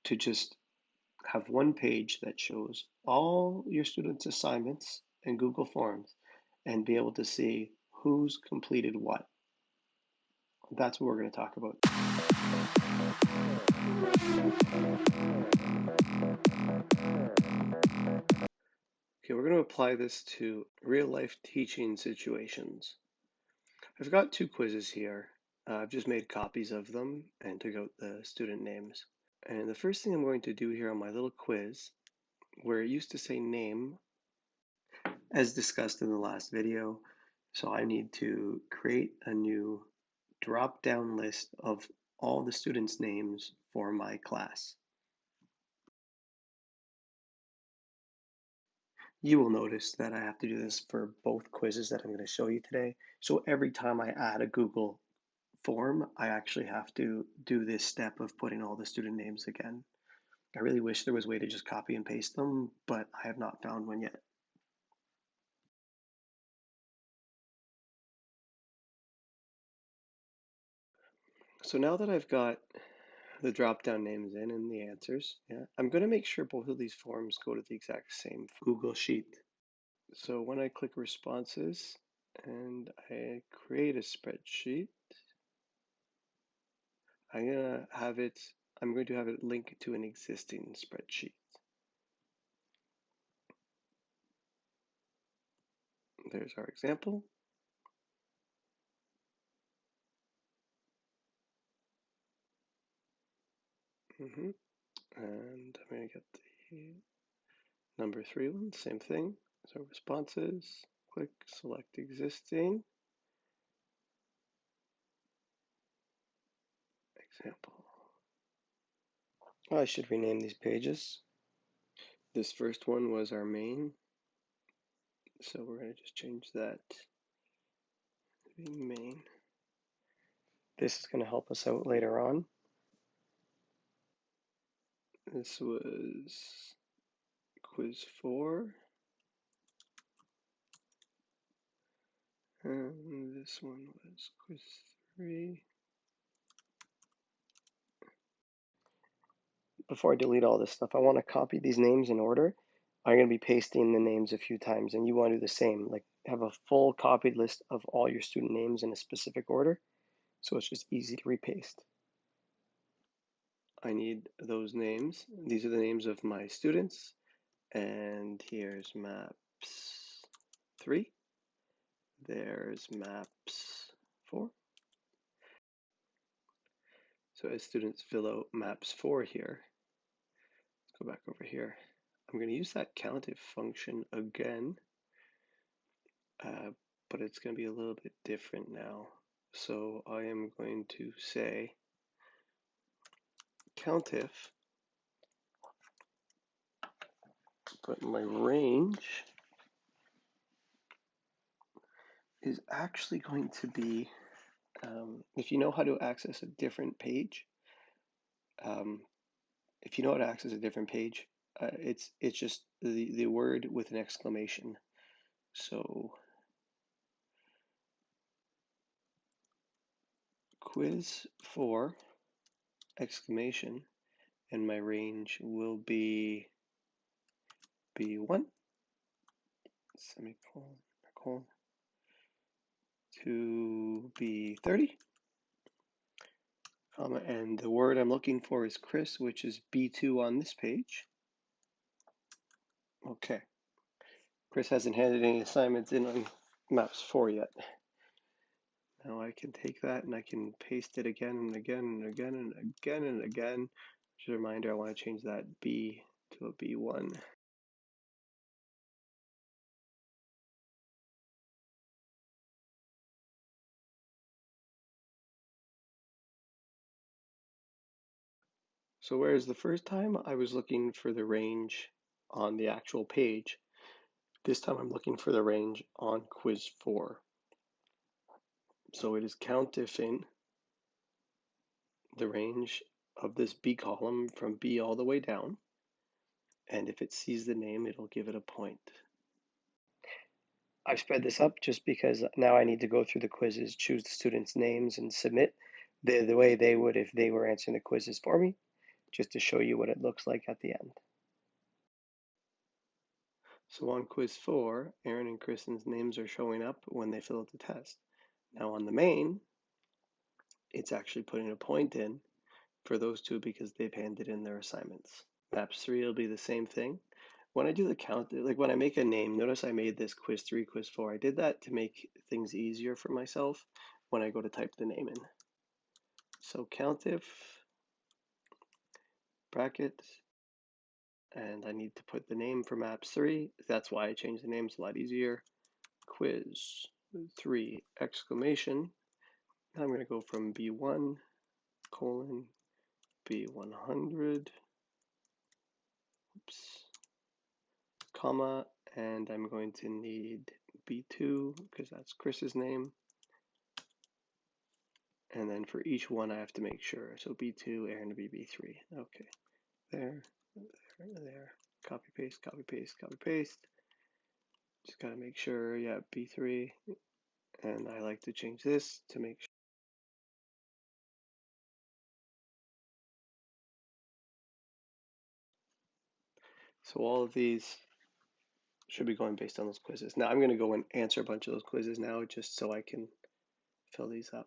to just have one page that shows all your students' assignments in Google Forms and be able to see who's completed what. That's what we're going to talk about. Okay, we're going to apply this to real life teaching situations. I've got two quizzes here. I've just made copies of them and took out the student names. And the first thing I'm going to do here on my little quiz, where it used to say name, as discussed in the last video, so I need to create a new drop-down list of all the students' names for my class. You will notice that I have to do this for both quizzes that I'm going to show you today. So every time I add a Google form, I actually have to do this step of putting all the student names again. I really wish there was a way to just copy and paste them, but I have not found one yet. So now that I've got the drop-down names in and the answers, I'm going to make sure both of these forms go to the exact same Google Sheet. So when I click responses and I create a spreadsheet, I'm going to have it linked to an existing spreadsheet. There's our example. And I'm going to get the number 3 one, same thing. So responses, click select existing. Example. I should rename these pages. This first one was our main, so we're going to just change that to be main. This is going to help us out later on. This was quiz 4. And this one was quiz 3. Before I delete all this stuff, I want to copy these names in order. I'm going to be pasting the names a few times, and you want to do the same. Like have a full copied list of all your student names in a specific order, so it's just easy to repaste. I need those names. These are the names of my students, and here's maps 3. There's maps 4. So as students fill out maps 4 here, let's go back over here. I'm going to use that Countif function again, but it's going to be a little bit different now. So I am going to say Countif, but my range is actually going to be, if you know how to access a different page, it's just the word with an exclamation. So quiz 4 exclamation, and my range will be B1 semicolon colon to B30, and the word I'm looking for is Chris, which is B2 on this page. Okay, Chris hasn't handed any assignments in on maps 4 yet. Now I can take that and I can paste it again and again and again and again and again. Just a reminder, I want to change that B to a B1. So whereas the first time I was looking for the range on the actual page, this time I'm looking for the range on quiz 4. So it is countifing the range of this B column from B all the way down. And if it sees the name, it'll give it a point. I've sped this up just because now I need to go through the quizzes, choose the students' names, and submit the way they would if they were answering the quizzes for me. just to show you what it looks like at the end. So on quiz 4, Aaron and Kristen's names are showing up when they fill out the test. Now on the main, it's actually putting a point in for those two because they've handed in their assignments. Maps 3 will be the same thing. When I do the count, like when I make a name, notice I made this quiz 3, quiz 4. I did that to make things easier for myself when I go to type the name in. So Countif, bracket, and I need to put the name for maps 3. That's why I changed the name, it's a lot easier. Quiz 3, exclamation. I'm going to go from B1 colon B100, oops, comma, and I'm going to need B2 because that's Chris's name. And then for each one, I have to make sure. So B2, Aaron to be B3. Okay, there, there. Copy, paste, copy, paste, copy, paste. Just got to make sure, yeah, B3. And I like to change this to make sure. So all of these should be going based on those quizzes. Now I'm going to go and answer a bunch of those quizzes now just so I can fill these up.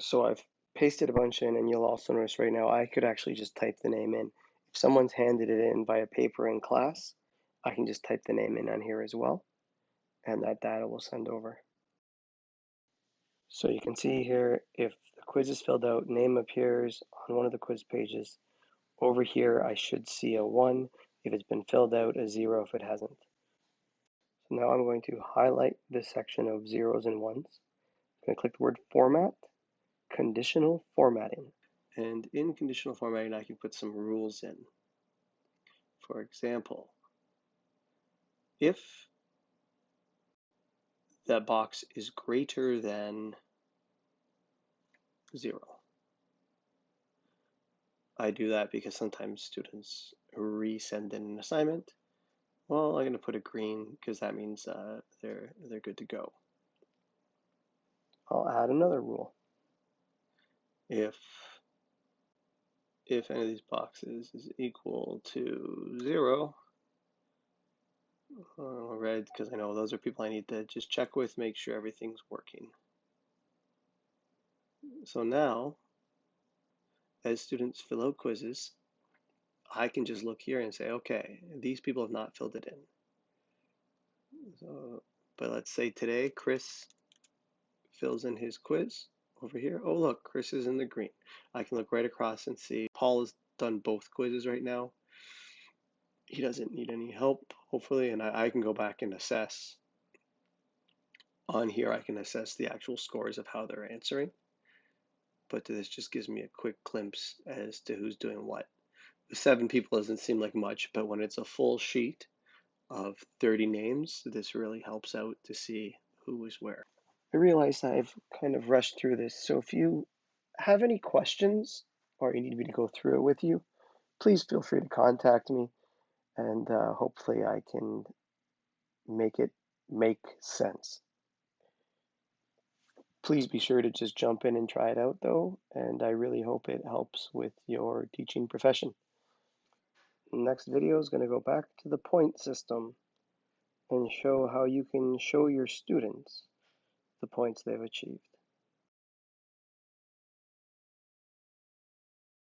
So I've pasted a bunch in, and you'll also notice right now I could actually just type the name in. If someone's handed it in via paper in class, I can just type the name in on here as well, and that data will send over. So you can see here, if the quiz is filled out, name appears on one of the quiz pages. Over here, I should see a 1 if it's been filled out, a 0 if it hasn't. So now I'm going to highlight this section of zeros and ones. I'm going to click the word format, conditional formatting. And in conditional formatting, I can put some rules in. For example, if that box is greater than 0, I do that because sometimes students resend in an assignment. Well, I'm going to put a green because that means they're good to go. I'll add another rule. If any of these boxes is equal to 0, red, because I know those are people I need to just check with, make sure everything's working. So now, as students fill out quizzes, I can just look here and say, okay, these people have not filled it in. So, but let's say today Chris fills in his quiz over here. Oh, look, Chris is in the green. I can look right across and see Paul has done both quizzes right now. He doesn't need any help, hopefully, and I can go back and assess. On here, I can assess the actual scores of how they're answering, but this just gives me a quick glimpse as to who's doing what. With 7 people doesn't seem like much, but when it's a full sheet of 30 names, this really helps out to see who is where. I realize I've kind of rushed through this, so if you have any questions or you need me to go through it with you, please feel free to contact me, and hopefully I can make it make sense. Please be sure to just jump in and try it out, though, and I really hope it helps with your teaching profession. Next video is going to go back to the point system and show how you can show your students the points they've achieved.